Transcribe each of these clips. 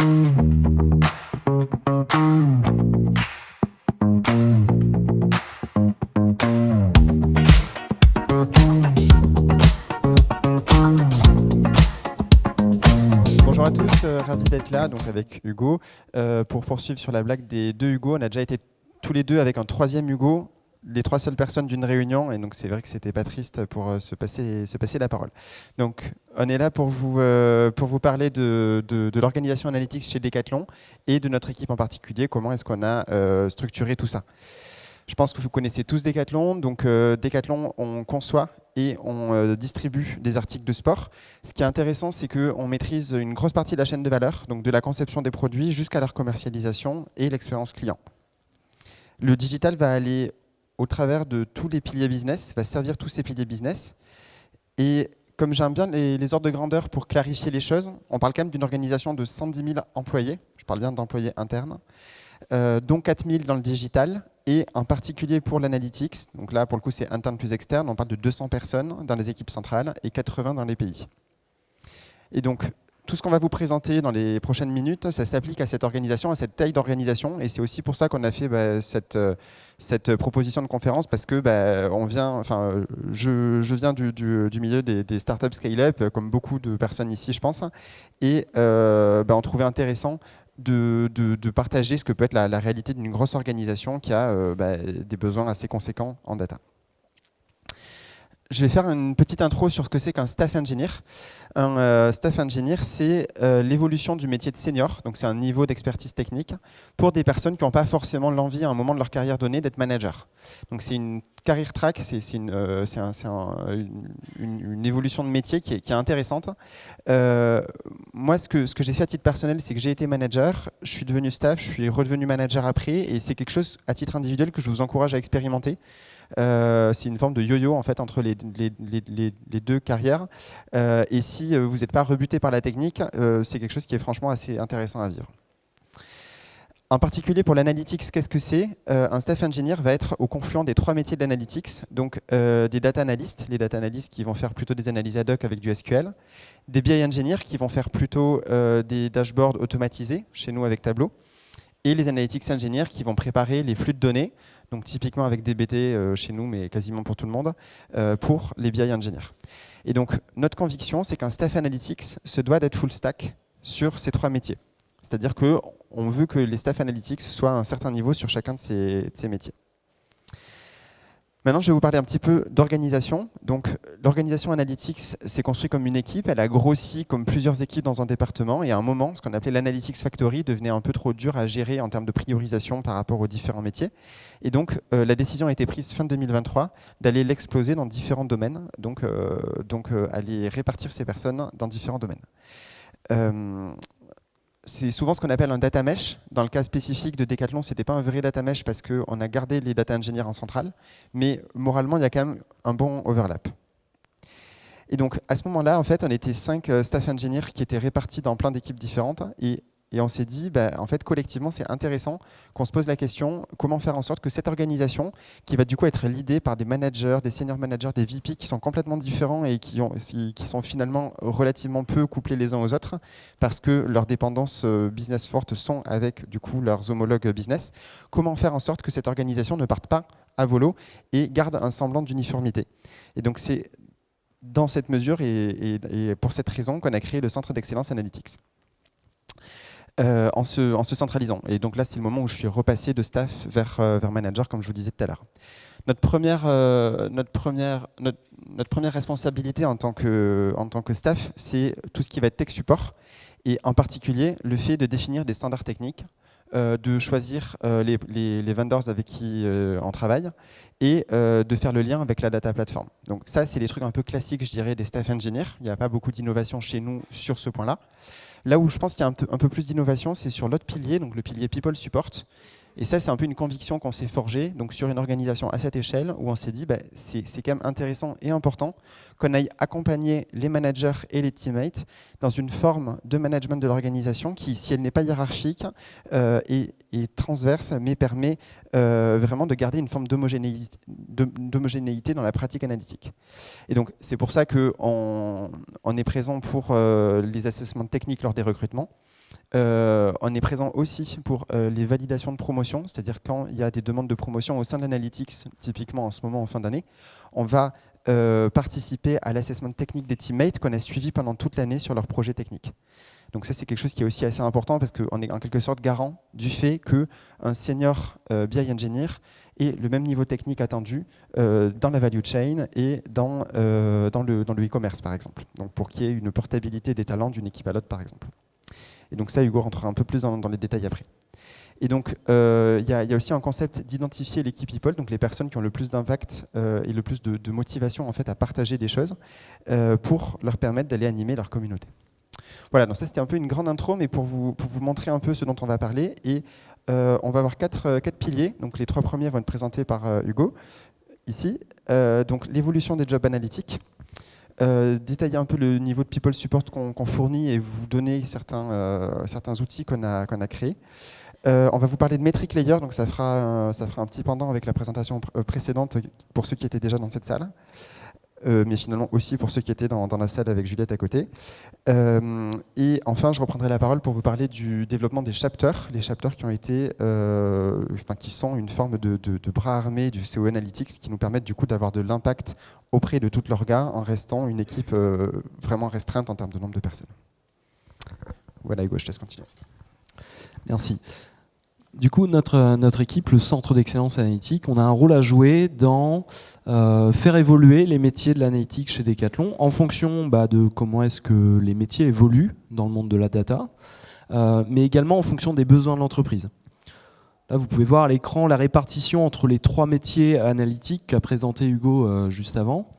Bonjour à tous, ravi d'être là donc avec Hugo. Pour poursuivre sur la blague des deux Hugo, on a déjà été tous les deux avec un troisième Hugo, les trois seules personnes d'une réunion, et donc c'est vrai que c'était pas triste pour se passer la parole. Donc on est là pour vous parler de l'organisation analytics chez Decathlon et de notre équipe en particulier, comment est-ce qu'on a structuré tout ça. Je pense que vous connaissez tous Decathlon. Donc Decathlon, on conçoit et on distribue des articles de sport. Ce qui est intéressant, c'est qu'on maîtrise une grosse partie de la chaîne de valeur, donc de la conception des produits jusqu'à leur commercialisation et l'expérience client. Le digital va aller au travers de tous les piliers business, va servir tous ces piliers business. Et comme j'aime bien les ordres de grandeur pour clarifier les choses, on parle quand même d'une organisation de 110 000 employés, je parle bien d'employés internes, dont 4 000 dans le digital, et en particulier pour l'analytics, donc là pour le coup c'est interne plus externe, on parle de 200 personnes dans les équipes centrales et 80 dans les pays. Et donc tout ce qu'on va vous présenter dans les prochaines minutes, ça s'applique à cette organisation, à cette taille d'organisation, et c'est aussi pour ça qu'on a fait cette proposition de conférence, parce que je viens du milieu des startups scale-up, comme beaucoup de personnes ici je pense, et on trouvait intéressant de partager ce que peut être la réalité d'une grosse organisation qui a des besoins assez conséquents en data. Je vais faire une petite intro sur ce que c'est qu'un staff engineer. Un staff engineer, c'est l'évolution du métier de senior, donc c'est un niveau d'expertise technique, pour des personnes qui n'ont pas forcément l'envie à un moment de leur carrière donnée d'être manager. Donc c'est une career track, c'est une évolution de métier qui est intéressante. Moi, ce que j'ai fait à titre personnel, c'est que j'ai été manager, je suis devenu staff, je suis redevenu manager après, et c'est quelque chose à titre individuel que je vous encourage à expérimenter. C'est une forme de yo-yo en fait entre les deux carrières. Et si vous n'êtes pas rebuté par la technique, c'est quelque chose qui est franchement assez intéressant à vivre. En particulier pour l'analytics, qu'est-ce que c'est? Un staff engineer va être au confluent des trois métiers de l'analytics, donc des data analysts, les data analysts qui vont faire plutôt des analyses ad hoc avec du SQL, des BI engineers qui vont faire plutôt des dashboards automatisés, chez nous avec Tableau, et les analytics engineers qui vont préparer les flux de données, donc typiquement avec DBT chez nous, mais quasiment pour tout le monde, pour les BI engineers. Et donc notre conviction, c'est qu'un staff analytics se doit d'être full stack sur ces trois métiers. C'est-à-dire qu'on veut que les staff analytics soient à un certain niveau sur chacun de ces métiers. Maintenant, je vais vous parler un petit peu d'organisation. Donc, l'organisation analytics s'est construite comme une équipe. Elle a grossi comme plusieurs équipes dans un département. Et à un moment, ce qu'on appelait l'analytics factory devenait un peu trop dur à gérer en termes de priorisation par rapport aux différents métiers. Et donc, la décision a été prise fin 2023 d'aller l'exploser dans différents domaines. Donc aller répartir ces personnes dans différents domaines. C'est souvent ce qu'on appelle un data mesh. Dans le cas spécifique de Decathlon, ce n'était pas un vrai data mesh parce qu'on a gardé les data engineers en centrale, mais moralement, il y a quand même un bon overlap. Et donc, à ce moment-là, en fait, on était 5 staff engineers qui étaient répartis dans plein d'équipes différentes. Et on s'est dit, en fait, collectivement, c'est intéressant qu'on se pose la question comment faire en sorte que cette organisation, qui va du coup être leadée par des managers, des senior managers, des VP qui sont complètement différents et qui sont finalement relativement peu couplés les uns aux autres, parce que leurs dépendances business fortes sont avec du coup leurs homologues business, comment faire en sorte que cette organisation ne parte pas à volo et garde un semblant d'uniformité. Et donc c'est dans cette mesure et pour cette raison qu'on a créé le Centre d'Excellence Analytics. En se centralisant. Et donc là, c'est le moment où je suis repassé de staff vers manager, comme je vous disais tout à l'heure. Notre première responsabilité en tant que staff, c'est tout ce qui va être tech support, et en particulier le fait de définir des standards techniques, de choisir les vendors avec qui on travaille, et de faire le lien avec la data platform. Donc ça, c'est des trucs un peu classiques, je dirais, des staff engineers. Il n'y a pas beaucoup d'innovation chez nous sur ce point-là. Là où je pense qu'il y a un peu plus d'innovation, c'est sur l'autre pilier, donc le pilier People Support. Et ça, c'est un peu une conviction qu'on s'est forgée donc sur une organisation à cette échelle où on s'est dit c'est quand même intéressant et important qu'on aille accompagner les managers et les teammates dans une forme de management de l'organisation qui, si elle n'est pas hiérarchique, est transverse, mais permet vraiment de garder une forme d'homogénéité dans la pratique analytique. Et donc, c'est pour ça qu'on est présent pour les assessments techniques lors des recrutements. On est présent aussi pour les validations de promotion, c'est-à-dire quand il y a des demandes de promotion au sein de l'analytics, typiquement en ce moment en fin d'année, on va participer à l'assessment technique des teammates qu'on a suivi pendant toute l'année sur leur projet technique. Donc ça, c'est quelque chose qui est aussi assez important parce qu'on est en quelque sorte garant du fait qu'un senior BI engineer ait le même niveau technique attendu dans la value chain et dans le e-commerce, par exemple. Donc pour qu'il y ait une portabilité des talents d'une équipe à l'autre, par exemple. Et donc ça, Hugo rentrera un peu plus dans les détails après. Et donc, il y a aussi un concept d'identifier les key people, donc les personnes qui ont le plus d'impact et le plus de motivation en fait, à partager des choses pour leur permettre d'aller animer leur communauté. Voilà, donc ça c'était un peu une grande intro, mais pour vous montrer un peu ce dont on va parler. Et on va avoir quatre piliers. Donc les 3 premiers vont être présentés par Hugo, ici. Donc l'évolution des jobs analytiques. Détailler un peu le niveau de people support qu'on fournit et vous donner certains outils qu'on a créés. On va vous parler de metric layer, donc ça fera un petit pendant avec la présentation précédente pour ceux qui étaient déjà dans cette salle. Mais finalement aussi pour ceux qui étaient dans la salle avec Juliette à côté. Et enfin, je reprendrai la parole pour vous parler du développement des chapters, les chapters qui ont été, qui sont une forme de bras armés du CO Analytics qui nous permettent du coup d'avoir de l'impact auprès de tout l'orga en restant une équipe vraiment restreinte en termes de nombre de personnes. Voilà Hugo, je te laisse continuer. Merci. Du coup, notre équipe, le Centre d'Excellence Analytique, on a un rôle à jouer dans faire évoluer les métiers de l'analytique chez Decathlon en fonction de comment est-ce que les métiers évoluent dans le monde de la data, mais également en fonction des besoins de l'entreprise. Là, vous pouvez voir à l'écran la répartition entre les 3 métiers analytiques qu'a présenté Hugo juste avant.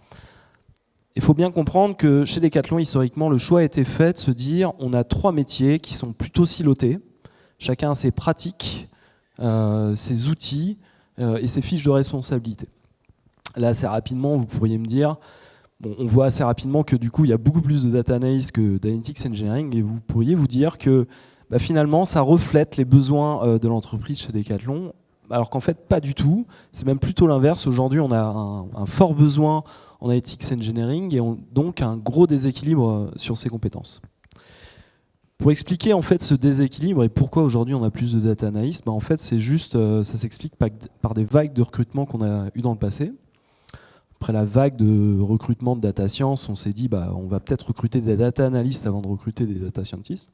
Il faut bien comprendre que chez Decathlon, historiquement, le choix a été fait de se dire on a 3 métiers qui sont plutôt silotés. Chacun a ses pratiques, ses outils et ses fiches de responsabilité. Là, assez rapidement, vous pourriez me dire, on voit assez rapidement que du coup, il y a beaucoup plus de data analysis que d'analytics engineering, et vous pourriez vous dire que finalement, ça reflète les besoins de l'entreprise chez Decathlon, alors qu'en fait, pas du tout. C'est même plutôt l'inverse. Aujourd'hui, on a un fort besoin en analytics engineering et donc un gros déséquilibre sur ces compétences. Pour expliquer en fait ce déséquilibre et pourquoi aujourd'hui on a plus de data analysts, en fait c'est juste, ça s'explique par des vagues de recrutement qu'on a eu dans le passé. Après la vague de recrutement de data science, on s'est dit on va peut-être recruter des data analysts avant de recruter des data scientists.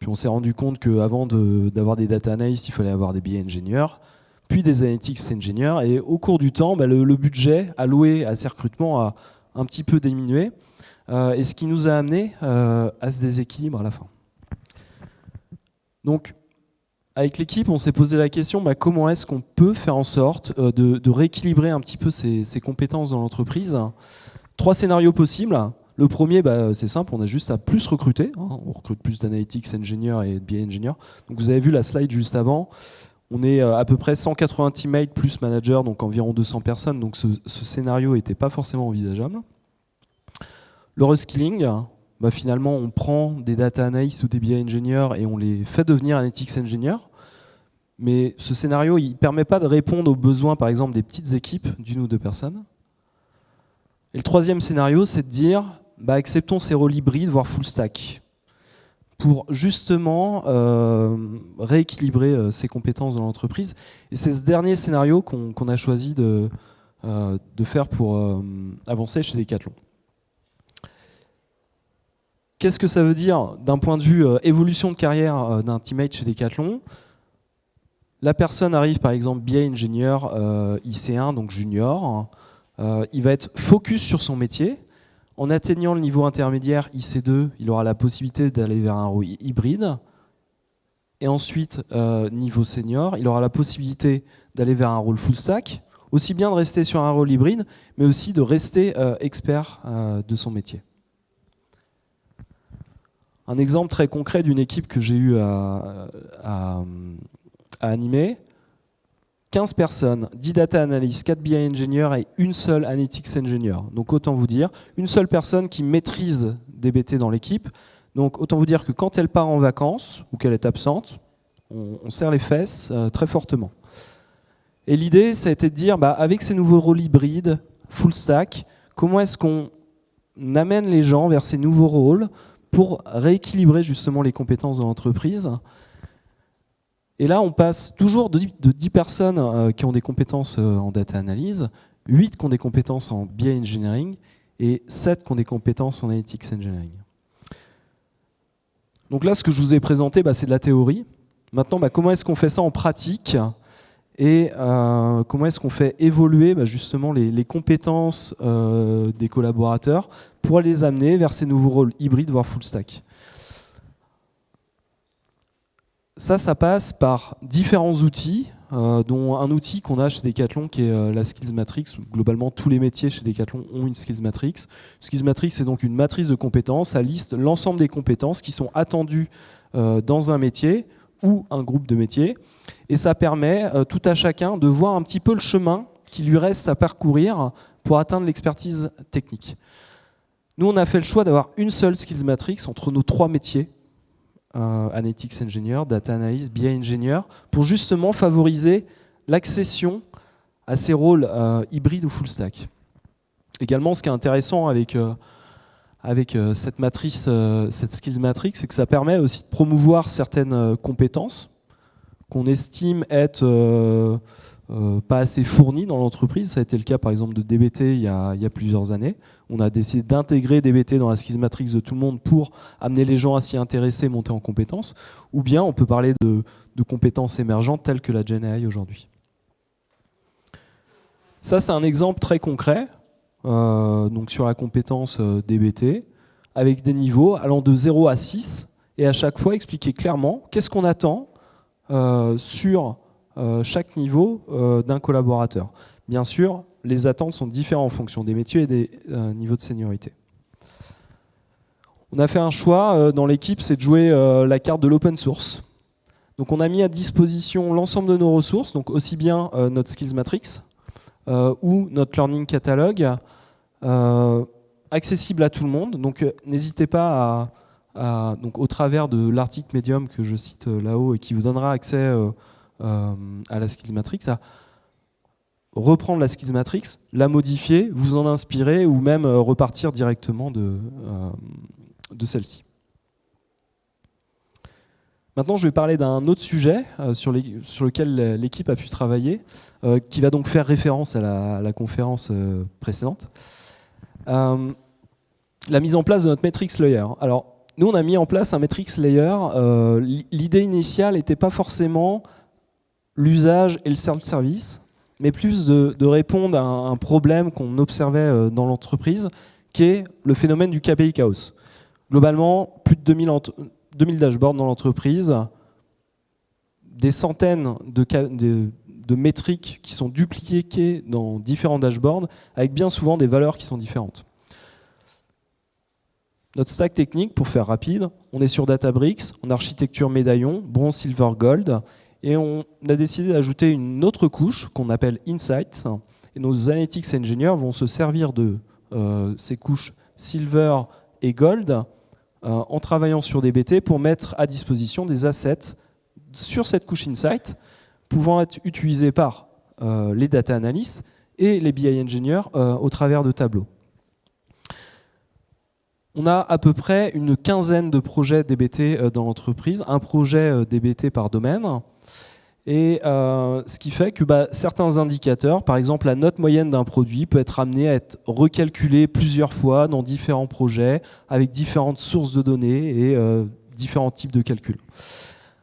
Puis on s'est rendu compte qu'avant d'avoir des data analysts, il fallait avoir des BI ingénieurs, puis des analytics engineers. Et au cours du temps, le budget alloué à ces recrutements a un petit peu diminué. Et ce qui nous a amené à ce déséquilibre à la fin. Donc, avec l'équipe, on s'est posé la question comment est-ce qu'on peut faire en sorte de rééquilibrer un petit peu ces compétences dans l'entreprise. 3 scénarios possibles. Le premier, c'est simple, on a juste à plus recruter. On recrute plus d'analytics engineers et de BI engineers. Donc, vous avez vu la slide juste avant. On est à peu près 180 teammates plus managers, donc environ 200 personnes. Donc, ce scénario n'était pas forcément envisageable. Le reskilling, finalement, on prend des data analysts ou des BI engineers et on les fait devenir analytics engineers. Mais ce scénario, il ne permet pas de répondre aux besoins, par exemple, des petites équipes d'1 ou 2 personnes. Et le 3e scénario, c'est de dire, acceptons ces rôles hybrides, voire full stack, pour justement rééquilibrer ces compétences dans l'entreprise. Et c'est ce dernier scénario qu'on a choisi de faire pour avancer chez Decathlon. Qu'est-ce que ça veut dire d'un point de vue évolution de carrière d'un teammate chez Decathlon? La personne arrive par exemple BI ingénieur IC1, donc junior. Il va être focus sur son métier. En atteignant le niveau intermédiaire IC2, il aura la possibilité d'aller vers un rôle hybride. Et ensuite, niveau senior, il aura la possibilité d'aller vers un rôle full stack, aussi bien de rester sur un rôle hybride, mais aussi de rester expert de son métier. Un exemple très concret d'une équipe que j'ai eu à animer. 15 personnes, 10 data analysts, 4 BI engineers et une seule analytics engineer. Donc autant vous dire, une seule personne qui maîtrise DBT dans l'équipe. Donc autant vous dire que quand elle part en vacances ou qu'elle est absente, on serre les fesses très fortement. Et l'idée, ça a été de dire, avec ces nouveaux rôles hybrides, full stack, comment est-ce qu'on amène les gens vers ces nouveaux rôles pour rééquilibrer justement les compétences de l'entreprise. Et là, on passe toujours de 10 personnes qui ont des compétences en data analyse, 8 qui ont des compétences en BI engineering et 7 qui ont des compétences en analytics engineering. Donc là, ce que je vous ai présenté, c'est de la théorie. Maintenant, comment est-ce qu'on fait ça en pratique et comment est-ce qu'on fait évoluer justement les compétences des collaborateurs pour les amener vers ces nouveaux rôles hybrides, voire full stack. Ça passe par différents outils, dont un outil qu'on a chez Decathlon qui est la Skills Matrix. Globalement, tous les métiers chez Decathlon ont une Skills Matrix. Skills Matrix, c'est donc une matrice de compétences. Ça liste l'ensemble des compétences qui sont attendues dans un métier ou un groupe de métiers. Et ça permet tout à chacun de voir un petit peu le chemin qui lui reste à parcourir pour atteindre l'expertise technique. Nous, on a fait le choix d'avoir une seule Skills Matrix entre nos 3 métiers, Analytics Engineer, Data Analyst, BI Engineer, pour justement favoriser l'accession à ces rôles hybrides ou full stack. Également, ce qui est intéressant avec cette matrice, cette Skills Matrix, c'est que ça permet aussi de promouvoir certaines compétences qu'on estime être pas assez fournies dans l'entreprise. Ça a été le cas par exemple de DBT il y a plusieurs années. On a décidé d'intégrer DBT dans la Skills Matrix de tout le monde pour amener les gens à s'y intéresser, monter en compétences. Ou bien on peut parler de compétences émergentes telles que la Gen AI aujourd'hui. Ça, c'est un exemple très concret donc sur la compétence DBT, avec des niveaux allant de 0 à 6, et à chaque fois expliquer clairement qu'est-ce qu'on attend sur chaque niveau d'un collaborateur. Bien sûr, les attentes sont différentes en fonction des métiers et des niveaux de seniorité. On a fait un choix dans l'équipe, c'est de jouer la carte de l'open source. Donc on a mis à disposition l'ensemble de nos ressources, donc aussi bien notre Skills Matrix ou notre Learning Catalog, accessible à tout le monde. Donc n'hésitez pas donc, au travers de l'article Medium que je cite là-haut et qui vous donnera accès à la Skills Matrix, à reprendre la Skills Matrix, la modifier, vous en inspirer ou même repartir directement de celle-ci. Maintenant, je vais parler d'un autre sujet sur lequel l'équipe a pu travailler, qui va donc faire référence à la conférence précédente. La mise en place de notre Matrix Layer. Alors, nous, on a mis en place un Matrix Layer. L'idée initiale n'était pas forcément l'usage et le self-service, mais plus de répondre à un problème qu'on observait dans l'entreprise, qui est le phénomène du KPI chaos. Globalement, plus de 2000 dashboards dans l'entreprise, des centaines de métriques qui sont dupliquées dans différents dashboards, avec bien souvent des valeurs qui sont différentes. Notre stack technique, pour faire rapide, on est sur Databricks, en architecture médaillon, bronze, silver, gold, et on a décidé d'ajouter une autre couche qu'on appelle Insight, et nos Analytics Engineers vont se servir de ces couches silver et gold en travaillant sur DBT pour mettre à disposition des assets sur cette couche Insight pouvant être utilisés par les data analysts et les BI engineers au travers de tableaux. On a à peu près une quinzaine de projets DBT dans l'entreprise, un projet DBT par domaine. Et ce qui fait que certains indicateurs, par exemple la note moyenne d'un produit, peut être amené à être recalculé plusieurs fois dans différents projets, avec différentes sources de données et différents types de calculs.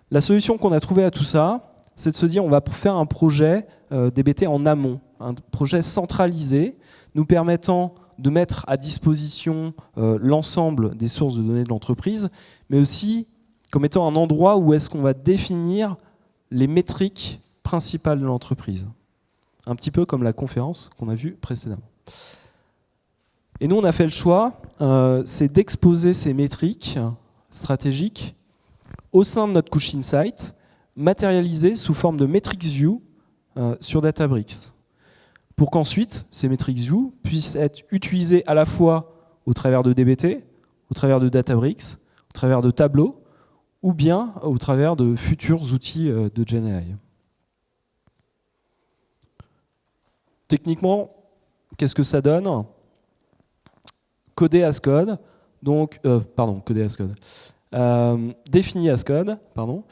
La solution qu'on a trouvée à tout ça, c'est de se dire on va faire un projet DBT en amont, un projet centralisé, nous permettant de mettre à disposition l'ensemble des sources de données de l'entreprise, mais aussi comme étant un endroit où est-ce qu'on va définir les métriques principales de l'entreprise. Un petit peu comme la conférence qu'on a vue précédemment. Et nous, on a fait le choix, c'est d'exposer ces métriques stratégiques au sein de notre couche Insight, matérialisées sous forme de Metrics View sur Databricks, pour qu'ensuite, ces Metrics View puissent être utilisées à la fois au travers de DBT, au travers de Databricks, au travers de Tableau, ou bien au travers de futurs outils de Gen AI. Techniquement, qu'est-ce que ça donne ? Coder as code, Donc, coder as code. Défini as code, pardon.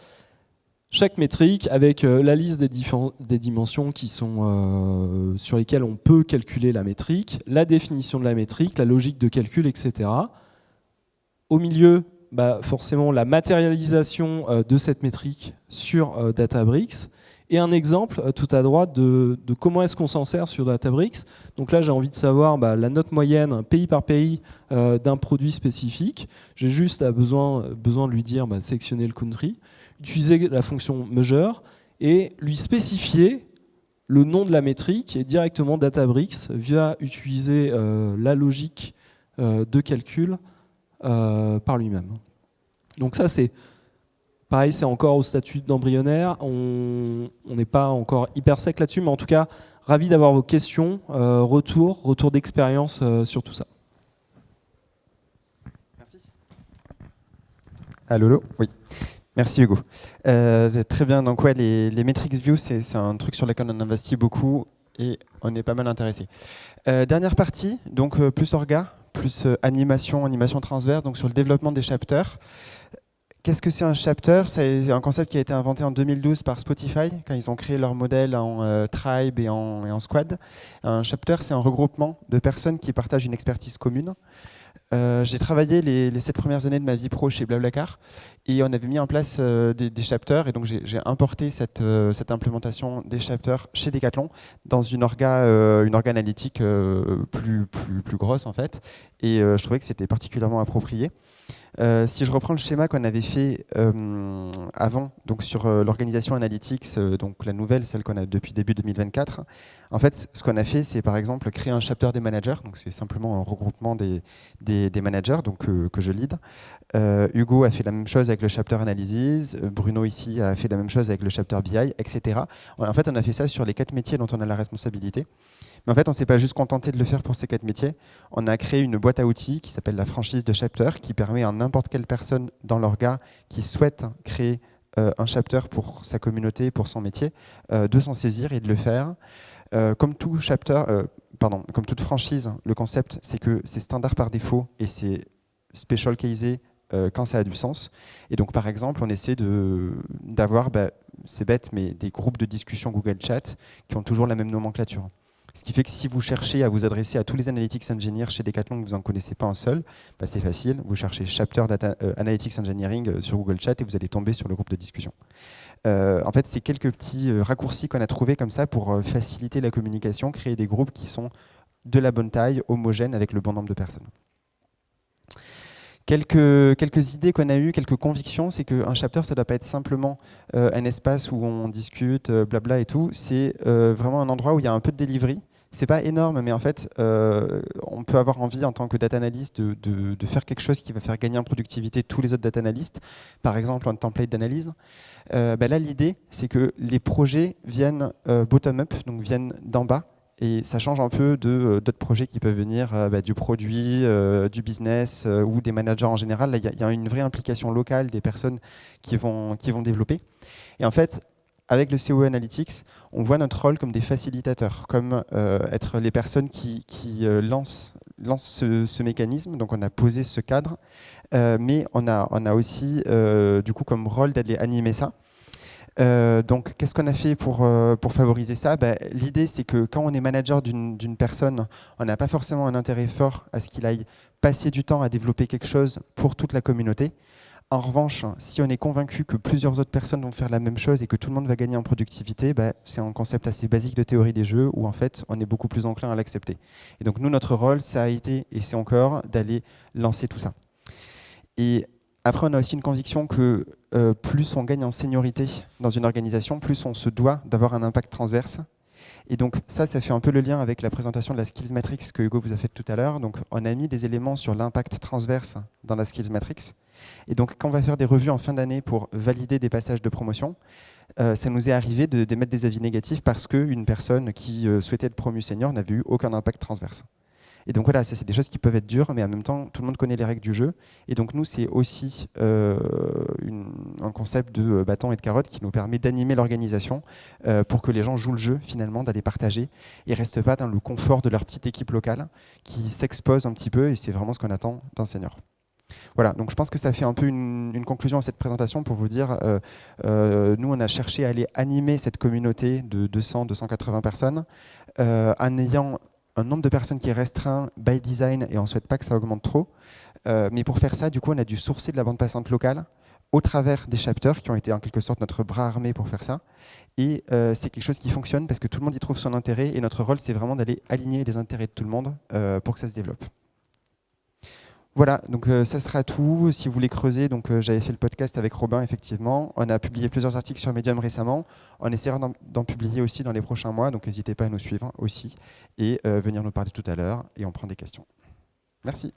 Chaque métrique avec la liste des dimensions qui sont, sur lesquelles on peut calculer la métrique, la définition de la métrique, la logique de calcul, etc. Au milieu, forcément, la matérialisation de cette métrique sur Databricks et un exemple tout à droite de comment est-ce qu'on s'en sert sur Databricks. Donc là, j'ai envie de savoir la note moyenne pays par pays d'un produit spécifique. J'ai juste besoin de lui dire sélectionner le country, utiliser la fonction measure et lui spécifier le nom de la métrique et directement Databricks via utiliser la logique de calcul par lui-même. Donc ça, c'est pareil, c'est encore au statut d'embryonnaire. On n'est pas encore hyper sec là-dessus, mais en tout cas, ravi d'avoir vos questions, retour d'expérience sur tout ça. Merci. Ah, Lolo, oui. Merci Hugo. Très bien, donc ouais, les metrics view, c'est un truc sur lequel on investit beaucoup et on est pas mal intéressé. Dernière partie, donc plus orga, plus animation transverse, donc sur le développement des chapters. Qu'est-ce que c'est un chapter? C'est un concept qui a été inventé en 2012 par Spotify, quand ils ont créé leur modèle en tribe et en squad. Un chapter, c'est un regroupement de personnes qui partagent une expertise commune. J'ai travaillé les 7 premières années de ma vie pro chez Blablacar et on avait mis en place des chapters, et donc j'ai importé cette implémentation des chapters chez Decathlon dans une orga analytique plus grosse en fait, et je trouvais que c'était particulièrement approprié. Si je reprends le schéma qu'on avait fait avant, donc sur l'organisation analytics, donc la nouvelle, celle qu'on a depuis début 2024, en fait, ce qu'on a fait, c'est par exemple créer un chapter des managers, donc c'est simplement un regroupement des managers, donc que je lead. Hugo a fait la même chose avec le chapter analysis, Bruno ici a fait la même chose avec le chapter BI, etc. En fait, on a fait ça sur les 4 métiers dont on a la responsabilité. Mais en fait, on ne s'est pas juste contenté de le faire pour ces 4 métiers. On a créé une boîte à outils qui s'appelle la franchise de chapter, qui permet à n'importe quelle personne dans l'orga qui souhaite créer un chapter pour sa communauté, pour son métier, de s'en saisir et de le faire. Comme tout chapter, comme toute franchise, le concept, c'est que c'est standard par défaut et c'est special casé quand ça a du sens. Et donc, par exemple, on essaie d'avoir, c'est bête, mais des groupes de discussion Google Chat qui ont toujours la même nomenclature. Ce qui fait que si vous cherchez à vous adresser à tous les analytics engineers chez Decathlon que vous n'en connaissez pas un seul, c'est facile, vous cherchez Chapter Data Analytics Engineering sur Google Chat et vous allez tomber sur le groupe de discussion. En fait, c'est quelques petits raccourcis qu'on a trouvés comme ça pour faciliter la communication, créer des groupes qui sont de la bonne taille, homogènes, avec le bon nombre de personnes. Quelques idées qu'on a eues, quelques convictions, c'est qu'un chapter, ça ne doit pas être simplement un espace où on discute, blabla et tout. C'est vraiment un endroit où il y a un peu de delivery. C'est pas énorme, mais en fait, on peut avoir envie en tant que data analyst de faire quelque chose qui va faire gagner en productivité tous les autres data analysts. Par exemple, un template d'analyse. Là, l'idée, c'est que les projets viennent bottom-up, donc viennent d'en bas. Et ça change un peu d'autres projets qui peuvent venir du produit, du business ou des managers en général. Là, il y a une vraie implication locale des personnes qui vont développer. Et en fait, avec le CO Analytics, on voit notre rôle comme des facilitateurs, comme être les personnes qui lancent ce mécanisme. Donc on a posé ce cadre, mais on a aussi du coup comme rôle d'aller animer ça. Donc, qu'est-ce qu'on a fait pour favoriser ça? L'idée, c'est que quand on est manager d'une personne, on n'a pas forcément un intérêt fort à ce qu'il aille passer du temps à développer quelque chose pour toute la communauté. En revanche, si on est convaincu que plusieurs autres personnes vont faire la même chose et que tout le monde va gagner en productivité, c'est un concept assez basique de théorie des jeux où en fait, on est beaucoup plus enclin à l'accepter. Et donc, nous, notre rôle, ça a été, et c'est encore, d'aller lancer tout ça. Et après, on a aussi une conviction que plus on gagne en seniorité dans une organisation, plus on se doit d'avoir un impact transverse. Et donc ça fait un peu le lien avec la présentation de la Skills Matrix que Hugo vous a faite tout à l'heure. Donc on a mis des éléments sur l'impact transverse dans la Skills Matrix. Et donc quand on va faire des revues en fin d'année pour valider des passages de promotion, ça nous est arrivé d'émettre des avis négatifs parce qu'une personne qui souhaitait être promue senior n'avait eu aucun impact transverse. Et donc voilà, ça c'est des choses qui peuvent être dures, mais en même temps, tout le monde connaît les règles du jeu. Et donc nous, c'est aussi un concept de bâton et de carotte qui nous permet d'animer l'organisation pour que les gens jouent le jeu finalement, d'aller partager et ne restent pas dans le confort de leur petite équipe locale qui s'expose un petit peu, et c'est vraiment ce qu'on attend d'un senior. Voilà, donc je pense que ça fait un peu une conclusion à cette présentation pour vous dire, nous on a cherché à aller animer cette communauté de 200-280 personnes en ayant un nombre de personnes qui est restreint by design et on ne souhaite pas que ça augmente trop. Mais pour faire ça, du coup, on a dû sourcer de la bande passante locale au travers des chapters qui ont été en quelque sorte notre bras armé pour faire ça. Et c'est quelque chose qui fonctionne parce que tout le monde y trouve son intérêt et notre rôle, c'est vraiment d'aller aligner les intérêts de tout le monde pour que ça se développe. Voilà, donc ça sera tout. Si vous voulez creuser, donc j'avais fait le podcast avec Robin, effectivement. On a publié plusieurs articles sur Medium récemment. On essaiera d'en publier aussi dans les prochains mois, donc n'hésitez pas à nous suivre aussi et venir nous parler tout à l'heure et on prend des questions. Merci.